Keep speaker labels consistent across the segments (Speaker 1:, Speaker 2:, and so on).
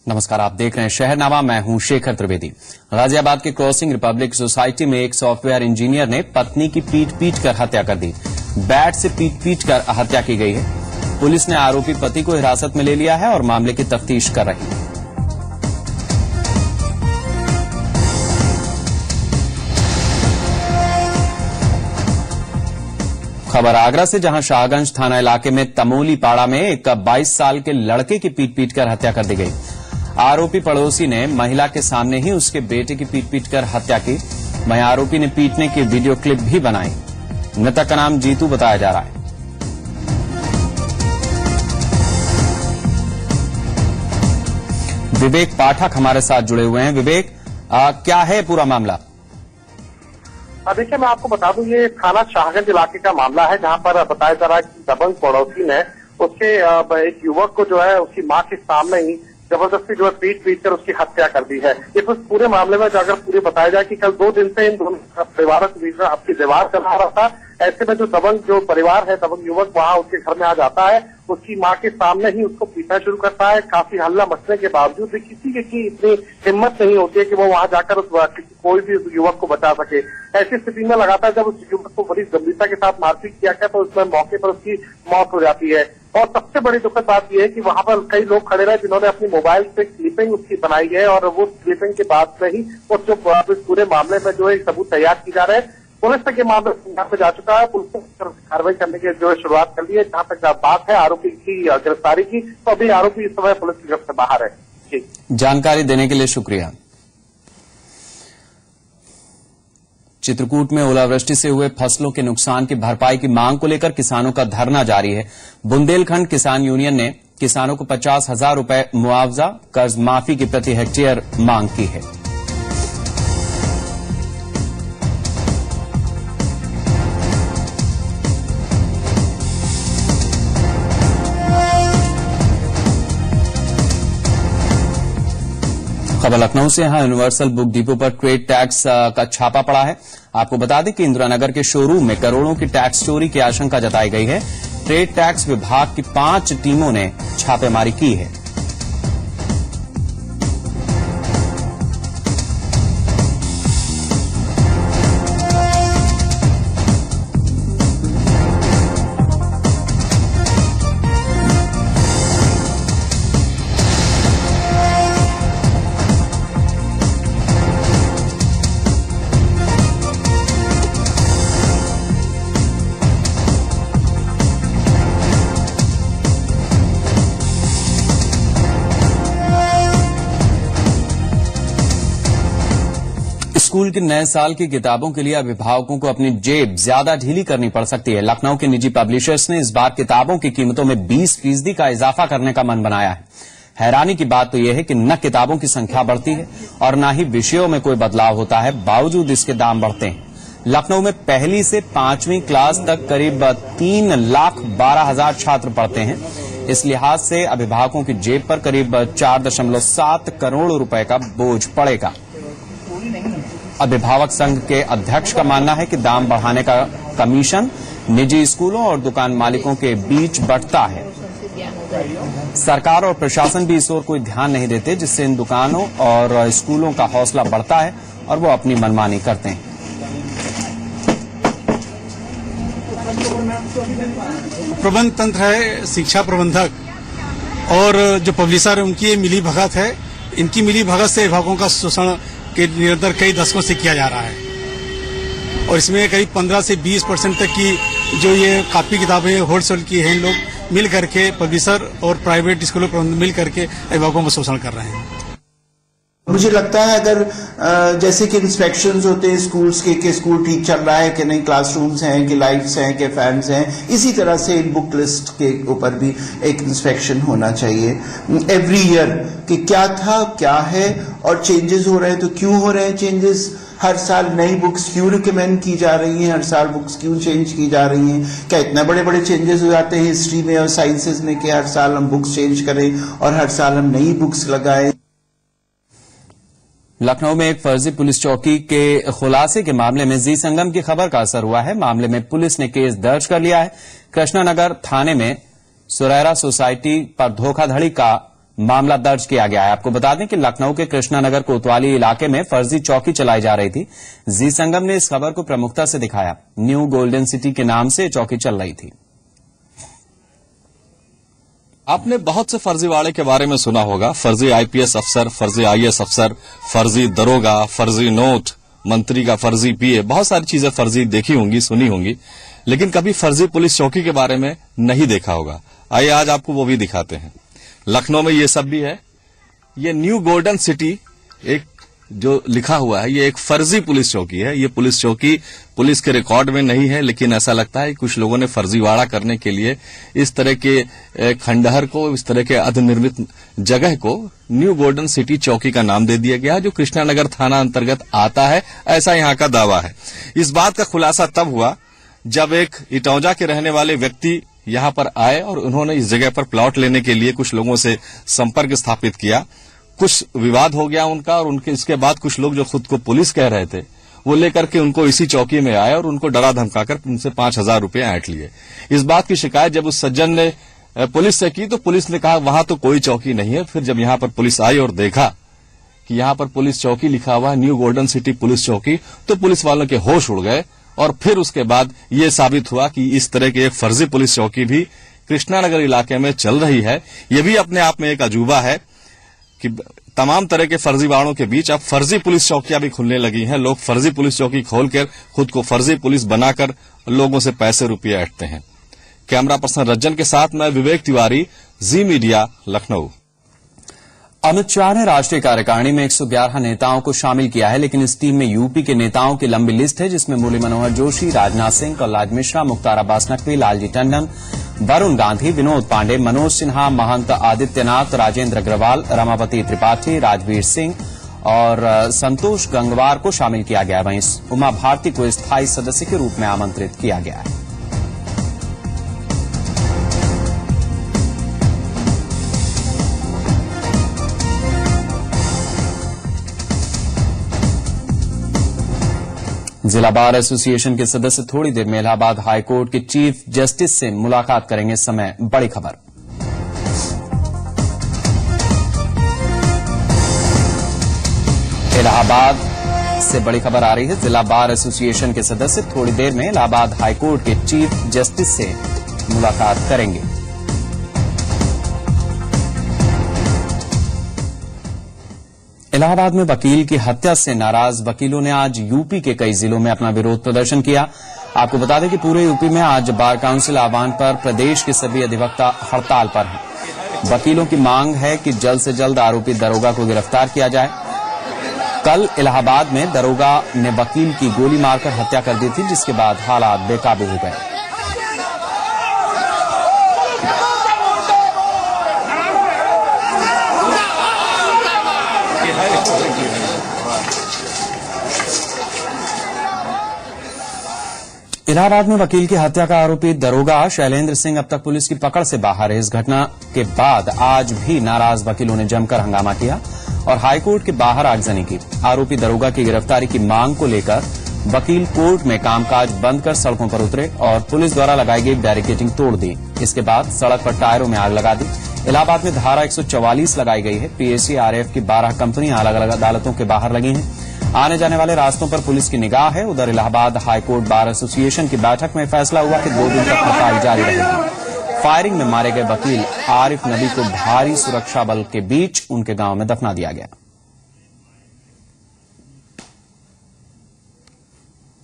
Speaker 1: नमस्कार, आप देख रहे हैं शहरनामा। मैं हूं शेखर त्रिवेदी। गाजियाबाद के क्रॉसिंग रिपब्लिक सोसाइटी में एक सॉफ्टवेयर इंजीनियर ने पत्नी की पीट कर हत्या कर दी। बैट से पीट कर हत्या की गई है। पुलिस ने आरोपी पति को हिरासत में ले लिया है और मामले की तफ्तीश कर रही है। खबर आगरा से, जहां शाहगंज थाना इलाके में तमोली पाड़ा में एक 22 साल के लड़के की पीट कर हत्या कर दी गई। आरोपी पड़ोसी ने महिला के सामने ही उसके बेटे की पीट कर हत्या की। वहीं आरोपी ने पीटने की वीडियो क्लिप भी बनाई। मृतक का नाम जीतू बताया जा रहा है। विवेक पाठक हमारे साथ जुड़े हुए हैं। विवेक, क्या है पूरा मामला?
Speaker 2: देखिए, मैं आपको बता दूं, ये थाना शाहगंज इलाके का मामला है, जहां पर बताया जा रहा है कि दबंग पड़ोसी ने उसके एक युवक को जो है उसकी मां के सामने ही जबरदस्ती जो है पीट कर उसकी हत्या कर दी है। ये कुछ पूरे मामले में अगर पूरे बताया जाए कि कल 2 दिन से इन दोनों परिवारों के बीच में आपकी दीवार चला रहा था। ऐसे में जो दबंग जो परिवार है, दबंग युवक वहां उसके घर में आ जाता है, उसकी मां के सामने ही उसको पीटना शुरू करता है। काफी हल्ला मचने के बावजूद भी किसी की इतनी हिम्मत नहीं होती है कि वो वहां जाकर कोई भी युवक को बचा सके। ऐसी स्थिति में लगातार जब उस युवक को बड़ी गंभीरता के साथ मारपीट किया गया तो उसमें मौके पर उसकी मौत हो जाती है। और सबसे बड़ी दुखद बात यह है कि वहां पर कई लोग खड़े रहे जिन्होंने अपनी मोबाइल से क्लिपिंग उसकी बनाई है, और वो क्लिपिंग के बाद से ही उस जो पूरे मामले में जो है सबूत तैयार की जा रहे हैं। पुलिस तक ये मामला पे जा चुका है। पुलिस ने कार्रवाई करने की जो है शुरुआत कर दी है। जहां तक बात है आरोपी की गिरफ्तारी की, तो अभी आरोपी इस समय पुलिस की गिरफ्त से बाहर है। जी,
Speaker 1: जानकारी देने के लिए शुक्रिया। चित्रकूट में ओलावृष्टि से हुए फसलों के नुकसान की भरपाई की मांग को लेकर किसानों का धरना जारी है। बुंदेलखंड किसान यूनियन ने किसानों को 50,000 रुपए मुआवजा, कर्ज माफी की प्रति हेक्टेयर मांग की है। खबर लखनऊ से, यहां यूनिवर्सल बुक डिपो पर ट्रेड टैक्स का छापा पड़ा है। आपको बता दें कि इंदिरानगर के शोरूम में करोड़ों की टैक्स चोरी की आशंका जताई गई है। ट्रेड टैक्स विभाग की 5 टीमों ने छापेमारी की है। स्कूल के नए साल की किताबों के लिए अभिभावकों को अपनी जेब ज्यादा ढीली करनी पड़ सकती है। लखनऊ के निजी पब्लिशर्स ने इस बार किताबों की कीमतों में 20% का इजाफा करने का मन बनाया है। हैरानी की बात तो यह है कि न किताबों की संख्या बढ़ती है और न ही विषयों में कोई बदलाव होता है, बावजूद इसके दाम बढ़ते हैं। लखनऊ में 1ली से 5वीं क्लास तक करीब 3,12,000 छात्र पढ़ते हैं। इस लिहाज से अभिभावकों की जेब पर करीब 4.7 करोड़ रुपए का बोझ पड़ेगा। अभिभावक संघ के अध्यक्ष का मानना है कि दाम बढ़ाने का कमीशन निजी स्कूलों और दुकान मालिकों के बीच बंटता है। सरकार और प्रशासन भी इस ओर कोई ध्यान नहीं देते, जिससे इन दुकानों और स्कूलों का हौसला बढ़ता है और वो अपनी मनमानी करते हैं।
Speaker 3: प्रबंध तंत्र है, शिक्षा प्रबंधक और जो पब्लिशर है, उनकी मिली भगत है। इनकी मिली भगत से अभिभावकों का शोषण के निरंतर कई दशकों से किया जा रहा है, और इसमें करीब 15 से 20% तक की जो ये कॉपी किताबें होलसेल की हैं, लोग मिल करके पब्लिशर और प्राइवेट स्कूलों पर मिल करके अभिभावकों को शोषण कर रहे हैं।
Speaker 4: मुझे लगता है अगर जैसे कि इंस्पेक्शंस होते हैं स्कूल्स के स्कूल ठीक चल रहा है कि नहीं, क्लासरूम्स हैं कि लाइट्स हैं कि फैंस हैं, इसी तरह से इन बुक लिस्ट के ऊपर भी एक इंस्पेक्शन होना चाहिए एवरी ईयर कि क्या था, क्या है, और चेंजेस हो रहे हैं तो क्यों हो रहे हैं चेंजेस। हर साल नई बुक्स क्यों रिकमेंड की जा रही हैं, हर साल बुक्स क्यों चेंज की जा रही हैं। क्या इतना बड़े बड़े चेंजेस हो जाते हैं हिस्ट्री में और साइंसेज में कि हर साल हम बुक्स चेंज करें और हर साल हम नई बुक्स लगाएं।
Speaker 1: लखनऊ में एक फर्जी पुलिस चौकी के खुलासे के मामले में जी संगम की खबर का असर हुआ है। मामले में पुलिस ने केस दर्ज कर लिया है। कृष्णानगर थाने में सुरैरा सोसाइटी पर धोखाधड़ी का मामला दर्ज किया गया है। आपको बता दें कि लखनऊ के कृष्णानगर कोतवाली इलाके में फर्जी चौकी चलाई जा रही थी। जी संगम ने इस खबर को प्रमुखता से दिखाया। न्यू गोल्डन सिटी के नाम से चौकी चल रही थी।
Speaker 5: आपने बहुत से फर्जीवाड़े के बारे में सुना होगा। फर्जी आईपीएस अफसर, फर्जी आईएएस अफसर, फर्जी दरोगा, फर्जी नोट, मंत्री का फर्जी पीए, बहुत सारी चीजें फर्जी देखी होंगी, सुनी होंगी, लेकिन कभी फर्जी पुलिस चौकी के बारे में नहीं देखा होगा। आइए आज आपको वो भी दिखाते हैं। लखनऊ में ये सब भी है। ये न्यू गोल्डन सिटी एक जो लिखा हुआ है, ये एक फर्जी पुलिस चौकी है। ये पुलिस चौकी पुलिस के रिकॉर्ड में नहीं है, लेकिन ऐसा लगता है कि कुछ लोगों ने फर्जीवाड़ा करने के लिए इस तरह के खंडहर को, इस तरह के अधनिर्मित जगह को न्यू गोल्डन सिटी चौकी का नाम दे दिया गया है, जो कृष्णानगर थाना अंतर्गत आता है, ऐसा यहां का दावा है। इस बात का खुलासा तब हुआ जब एक इटौंजा के रहने वाले व्यक्ति यहां पर आए और उन्होंने इस जगह पर प्लॉट लेने के लिए कुछ लोगों से संपर्क स्थापित किया। कुछ विवाद हो गया उनका, और उनके इसके बाद कुछ लोग जो खुद को पुलिस कह रहे थे, वो लेकर के उनको इसी चौकी में आए और उनको डरा धमकाकर उनसे 5,000 रुपए ऐंठ लिए। इस बात की शिकायत जब उस सज्जन ने पुलिस से की तो पुलिस ने कहा वहां तो कोई चौकी नहीं है। फिर जब यहां पर पुलिस आई और देखा कि यहां पर पुलिस चौकी लिखा हुआ है, न्यू गोल्डन सिटी पुलिस चौकी, तो पुलिस वालों के होश उड़ गए। और फिर उसके बाद ये साबित हुआ कि इस तरह की एक फर्जी पुलिस चौकी भी कृष्णानगर इलाके में चल रही है। ये भी अपने आप में एक अजूबा है कि तमाम तरह के फर्जीवाड़ों के बीच अब फर्जी पुलिस चौकियां भी खुलने लगी हैं। लोग फर्जी पुलिस चौकी खोलकर खुद को फर्जी पुलिस बनाकर लोगों से पैसे रुपये ऐंठते हैं। कैमरा पर्सन रज्जन के साथ मैं विवेक तिवारी, जी मीडिया, लखनऊ।
Speaker 1: अमित शाह ने राष्ट्रीय कार्यकारिणी में 111 नेताओं को शामिल किया है, लेकिन इस टीम में यूपी के नेताओं की लंबी लिस्ट है, जिसमें मुरली मनोहर जोशी, राजनाथ सिंह, कलराज मिश्रा, मुख्तार अब्बास नकवी, लालजी टंडन, वरुण गांधी, विनोद पांडे, मनोज सिन्हा, महंत आदित्यनाथ, राजेंद्र अग्रवाल, रमापति त्रिपाठी, राजवीर सिंह और संतोष गंगवार को शामिल किया गया। वहीं उमा भारती को स्थायी सदस्य के रूप में आमंत्रित किया गया है। जिला बार एसोसिएशन के सदस्य थोड़ी देर में इलाहाबाद हाईकोर्ट के चीफ जस्टिस से मुलाकात करेंगे। समय बड़ी खबर। इलाहाबाद से बड़ी खबर आ रही है। जिला बार एसोसिएशन के सदस्य थोड़ी देर में इलाहाबाद हाईकोर्ट के चीफ जस्टिस से मुलाकात करेंगे। इलाहाबाद में वकील की हत्या से नाराज वकीलों ने आज यूपी के कई जिलों में अपना विरोध प्रदर्शन किया। आपको बता दें कि पूरे यूपी में आज बार काउंसिल आह्वान पर प्रदेश के सभी अधिवक्ता हड़ताल पर हैं। वकीलों की मांग है कि जल्द से जल्द आरोपी दरोगा को गिरफ्तार किया जाए। कल इलाहाबाद में दरोगा ने वकील की गोली मारकर हत्या कर दी थी, जिसके बाद हालात बेकाबू हो गए। इलाहाबाद में वकील की हत्या का आरोपी दरोगा शैलेंद्र सिंह अब तक पुलिस की पकड़ से बाहर है। इस घटना के बाद आज भी नाराज वकीलों ने जमकर हंगामा किया और हाईकोर्ट के बाहर आगजनी की। आरोपी दरोगा की गिरफ्तारी की मांग को लेकर वकील कोर्ट में कामकाज बंद कर सड़कों पर उतरे और पुलिस द्वारा लगाई गई बैरिकेडिंग तोड़ दी। इसके बाद सड़क पर टायरों में आग लगा दी। इलाहाबाद में धारा 144 लगाई गई है। पीएसी, आरएएफ की 12 कंपनियां अलग अलग अदालतों के बाहर लगी हैं। आने जाने वाले रास्तों पर पुलिस की निगाह है। उधर इलाहाबाद हाईकोर्ट बार एसोसिएशन की बैठक में फैसला हुआ कि 2 दिन तक हड़ताल जारी रहेगी। फायरिंग में मारे गए वकील आरिफ नबी को भारी सुरक्षा बल के बीच उनके गांव में दफना दिया गया।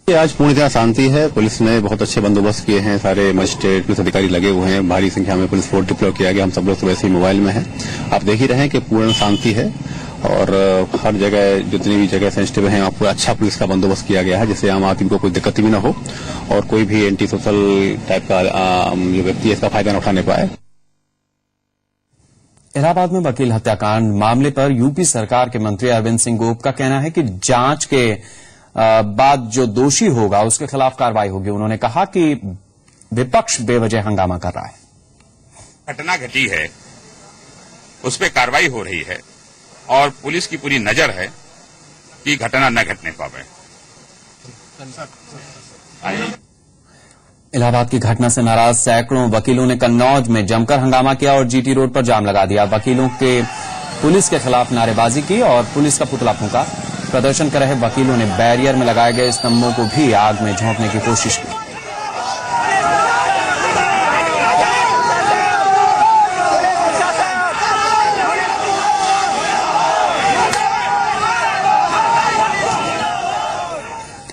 Speaker 6: आज पूरी तरह शांति है। पुलिस ने बहुत अच्छे बंदोबस्त किए हैं। सारे मजिस्ट्रेट, पुलिस अधिकारी लगे हुए हैं। भारी संख्या में पुलिस फोर्स डिप्लॉय किया गया। हम सब लोग तो वैसे ही मोबाइल में हैं। आप देख ही रहे हैं कि पूर्ण शांति है और हर जगह जितनी भी जगह सेंसिटिव है पूरा अच्छा पुलिस का बंदोबस्त किया गया है, जिससे आम आदमी को कोई दिक्कत भी न हो और कोई भी एंटी सोशल टाइप का जो व्यक्ति है इसका फायदा न उठाने पाए।
Speaker 1: इलाहाबाद में वकील हत्याकांड मामले पर यूपी सरकार के मंत्री अरविंद सिंह गोप का कहना है कि जांच के बाद जो दोषी होगा उसके खिलाफ कार्रवाई होगी। उन्होंने कहा कि विपक्ष बेवजह हंगामा कर रहा है।
Speaker 7: घटना घटी है, उस पर कार्रवाई हो रही है और पुलिस की पूरी नजर है कि घटना न घटने पावे।
Speaker 1: इलाहाबाद की घटना से नाराज सैकड़ों वकीलों ने कन्नौज में जमकर हंगामा किया और जीटी रोड पर जाम लगा दिया। वकीलों के पुलिस के खिलाफ नारेबाजी की और पुलिस का पुतला फूंका। प्रदर्शन कर रहे वकीलों ने बैरियर में लगाए गए स्तंभों को भी आग में झोंकने की कोशिश की।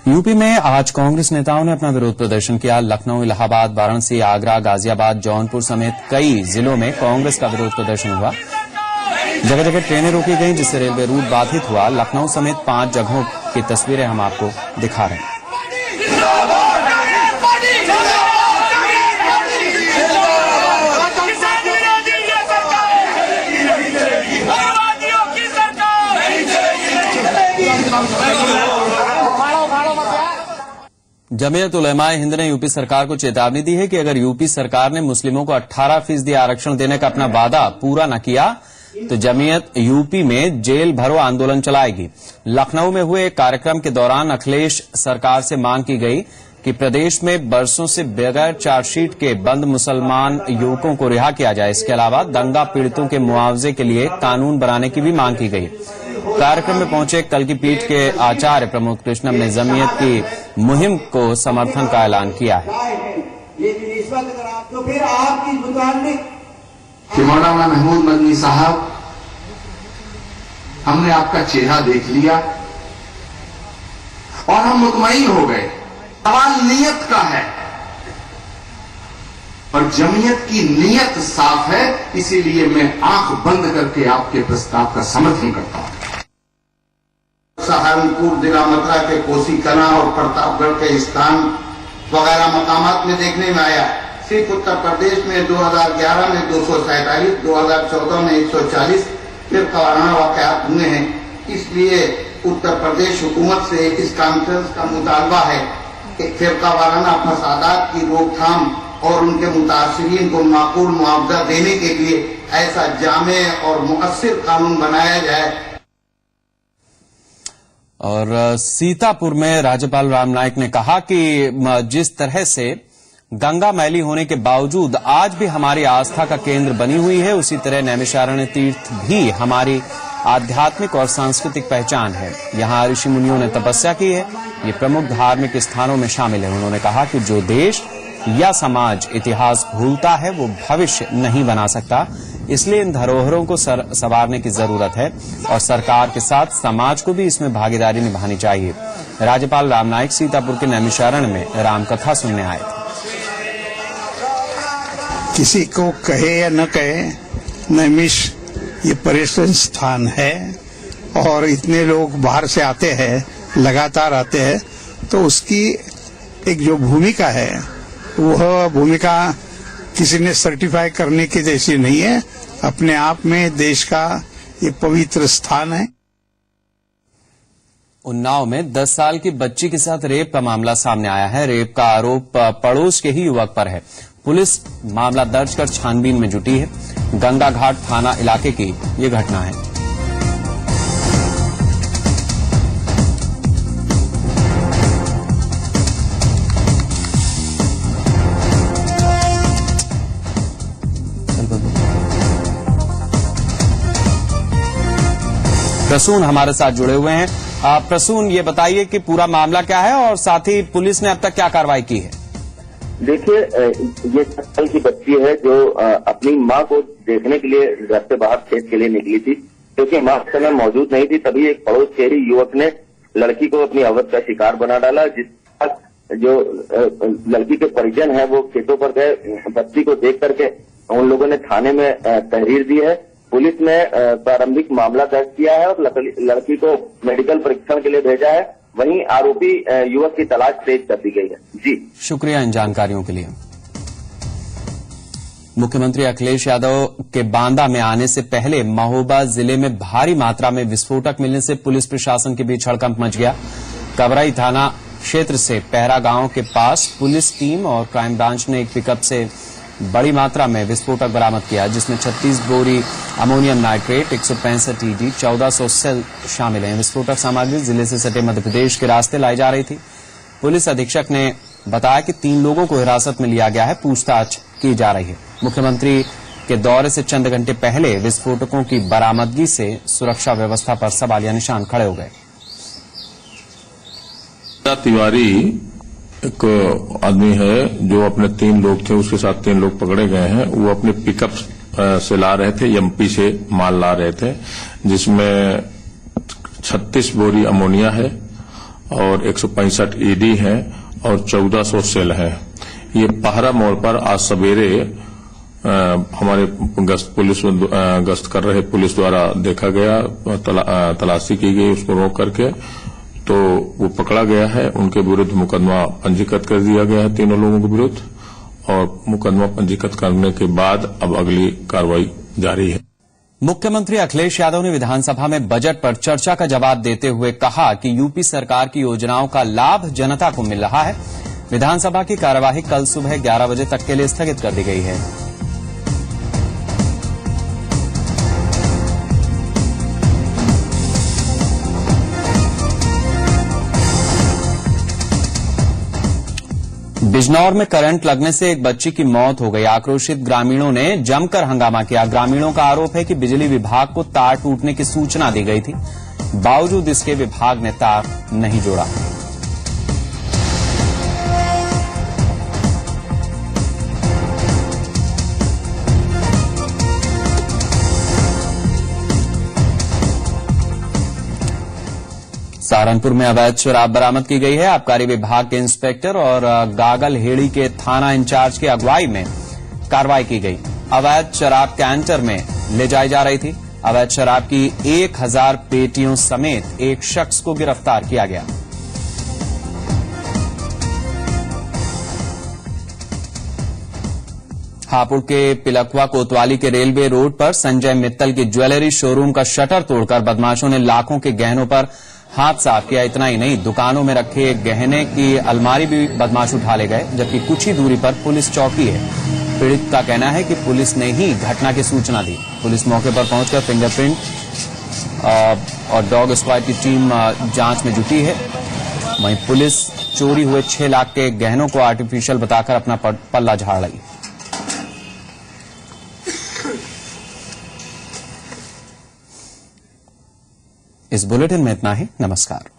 Speaker 1: यूपी में आज कांग्रेस नेताओं ने अपना विरोध प्रदर्शन किया। लखनऊ, इलाहाबाद, वाराणसी, आगरा, गाजियाबाद, जौनपुर समेत कई जिलों में कांग्रेस का विरोध प्रदर्शन हुआ। जगह जगह ट्रेनें रोकी गईं, जिससे रेलवे रूट बाधित हुआ। लखनऊ समेत 5 जगहों की तस्वीरें हम आपको दिखा रहे हैं। जमीयत उलेमाए हिंद ने यूपी सरकार को चेतावनी दी है कि अगर यूपी सरकार ने मुस्लिमों को 18% आरक्षण देने का अपना वादा पूरा न किया तो जमीयत यूपी में जेल भरो आंदोलन चलाएगी। लखनऊ में हुए एक कार्यक्रम के दौरान अखिलेश सरकार से मांग की गई कि प्रदेश में बरसों से बगैर चार्जशीट के बंद मुसलमान युवकों को रिहा किया जाए। इसके अलावा दंगा पीड़ितों के मुआवजे के लिए कानून बनाने की भी मांग की गई। कार्यक्रम में पहुंचे कल की पीठ के आचार्य प्रमोद कृष्णम ने जमीयत की मुहिम को समर्थन का ऐलान किया है।
Speaker 8: कि मौलाना महमूद मदनी साहब, हमने आपका चेहरा देख लिया और हम मुतमईन हो गए। सवाल नीयत का है और जमीयत की नीयत साफ है, इसीलिए मैं आंख बंद करके आपके प्रस्ताव का समर्थन करता हूं।
Speaker 4: सहारनपुर जिला मथुरा के कोसी कला और प्रतापगढ़ के स्थान वगैरह मकामात में देखने में आया। सिर्फ उत्तर प्रदेश में 2011 में 247, 2014 में 140 फिरका वाराना वाकयात हुए हैं। इसलिए उत्तर प्रदेश हुकूमत से इस कॉन्फ्रेंस का मुतालबा है कि फिरका वाराना फसादात की रोकथाम और उनके मुतासिरीन को माकूल मुआवजा देने के लिए ऐसा जामे और मुअस्सिर कानून बनाया जाए।
Speaker 1: और सीतापुर में राज्यपाल राम नाईक ने कहा कि जिस तरह से गंगा मैली होने के बावजूद आज भी हमारी आस्था का केंद्र बनी हुई है, उसी तरह नैमिषारण्य तीर्थ भी हमारी आध्यात्मिक और सांस्कृतिक पहचान है। यहाँ ऋषि मुनियों ने तपस्या की है, ये प्रमुख धार्मिक स्थानों में शामिल है। उन्होंने कहा कि जो देश या समाज इतिहास भूलता है वो भविष्य नहीं बना सकता, इसलिए इन धरोहरों को संवारने की जरूरत है और सरकार के साथ समाज को भी इसमें भागीदारी निभानी चाहिए। राज्यपाल राम नाईक सीतापुर के नैमिषारण्य में रामकथा सुनने आए थे।
Speaker 3: किसी को कहे या न कहे, नैमिष ये पर्यटन स्थान है और इतने लोग बाहर से आते हैं, लगातार आते हैं, तो उसकी एक जो भूमिका है वह भूमिका किसी ने सर्टिफाई करने की जैसी नहीं है। अपने आप में देश का ये पवित्र स्थान है।
Speaker 1: उन्नाव में 10 साल की बच्ची के साथ रेप का मामला सामने आया है। रेप का आरोप पड़ोस के ही युवक पर है। पुलिस मामला दर्ज कर छानबीन में जुटी है। गंगा घाट थाना इलाके की ये घटना है। प्रसून हमारे साथ जुड़े हुए हैं। प्रसून, ये बताइए कि पूरा मामला क्या है और साथ ही पुलिस ने अब तक क्या कार्रवाई की है?
Speaker 9: देखिए, ये 10 साल की बच्ची है जो अपनी मां को देखने के लिए घर से बाहर खेत के लिए निकली थी, क्योंकि मां उस समय मौजूद नहीं थी। तभी एक पड़ोस के ही युवक ने लड़की को अपनी अवध का शिकार बना डाला, जिस जो लड़की के परिजन है वो खेतों पर गए। बच्ची को देख करके उन लोगों ने थाने में तहरीर दी है। पुलिस ने प्रारंभिक मामला दर्ज किया है और लड़की को मेडिकल परीक्षण के लिए भेजा है। वहीं आरोपी युवक की तलाश तेज कर दी गई है। जी
Speaker 1: शुक्रिया इन जानकारियों के लिए। मुख्यमंत्री अखिलेश यादव के बांदा में आने से पहले महोबा जिले में भारी मात्रा में विस्फोटक मिलने से पुलिस प्रशासन के बीच हड़कंप मच गया। कबराई थाना क्षेत्र से पहरा गांव के पास पुलिस टीम और क्राइम ब्रांच ने एक पिकअप से बड़ी मात्रा में विस्फोटक बरामद किया, जिसमें 36 बोरी अमोनियम नाइट्रेट, 165 ईडी, 1400 सेल शामिल हैं। विस्फोटक सामग्री जिले से सटे मध्य प्रदेश के रास्ते लाई जा रही थी। पुलिस अधीक्षक ने बताया कि 3 लोगों को हिरासत में लिया गया है, पूछताछ की जा रही है। मुख्यमंत्री के दौरे से चंद घंटे पहले विस्फोटकों की बरामदगी से सुरक्षा व्यवस्था पर सवालिया निशान खड़े हो गए।
Speaker 10: तिवारी एक आदमी है जो अपने 3 लोग थे, उसके साथ 3 लोग पकड़े गए हैं। वो अपने पिकअप से ला रहे थे, एमपी से माल ला रहे थे, जिसमें 36 बोरी अमोनिया है और 165 ईडी है और 1400 सेल है। ये पहरा मोड़ पर आज सवेरे हमारे गश्त कर रहे पुलिस द्वारा देखा गया, तलाशी की गई, उसको रोक करके तो वो पकड़ा गया है। उनके विरुद्ध मुकदमा पंजीकृत कर दिया गया है, 3 लोगों के विरुद्ध, और मुकदमा पंजीकृत करने के बाद अब अगली कार्रवाई जारी है।
Speaker 1: मुख्यमंत्री अखिलेश यादव ने विधानसभा में बजट पर चर्चा का जवाब देते हुए कहा कि यूपी सरकार की योजनाओं का लाभ जनता को मिल रहा है। विधानसभा की कार्यवाही कल सुबह 11 बजे तक के लिए स्थगित कर दी गई है। बिजनौर में करंट लगने से एक बच्ची की मौत हो गई। आक्रोशित ग्रामीणों ने जमकर हंगामा किया। ग्रामीणों का आरोप है कि बिजली विभाग को तार टूटने की सूचना दी गई थी, बावजूद इसके विभाग ने तार नहीं जोड़ा। सहारनपुर में अवैध शराब बरामद की गई है। आबकारी विभाग के इंस्पेक्टर और गागल हेड़ी के थाना इंचार्ज की अगुवाई में कार्रवाई की गई। अवैध शराब कैंटर में ले जाई जा रही थी। अवैध शराब की 1000 पेटियों समेत एक शख्स को गिरफ्तार किया गया। हापुड़ के पिलखवा कोतवाली के रेलवे रोड पर संजय मित्तल की ज्वेलरी शोरूम का शटर तोड़कर बदमाशों ने लाखों के गहनों पर हाथ साफ किया। इतना ही नहीं, दुकानों में रखे गहने की अलमारी भी बदमाश उठा ले गए, जबकि कुछ ही दूरी पर पुलिस चौकी है। पीड़ित का कहना है कि पुलिस ने ही घटना की सूचना दी। पुलिस मौके पर पहुंचकर फिंगरप्रिंट और डॉग स्क्वाड की टीम जांच में जुटी है। वहीं पुलिस चोरी हुए 6 लाख के गहनों को आर्टिफिशियल बताकर अपना पल्ला झाड़ रही। इस बुलेटिन में इतना ही। नमस्कार।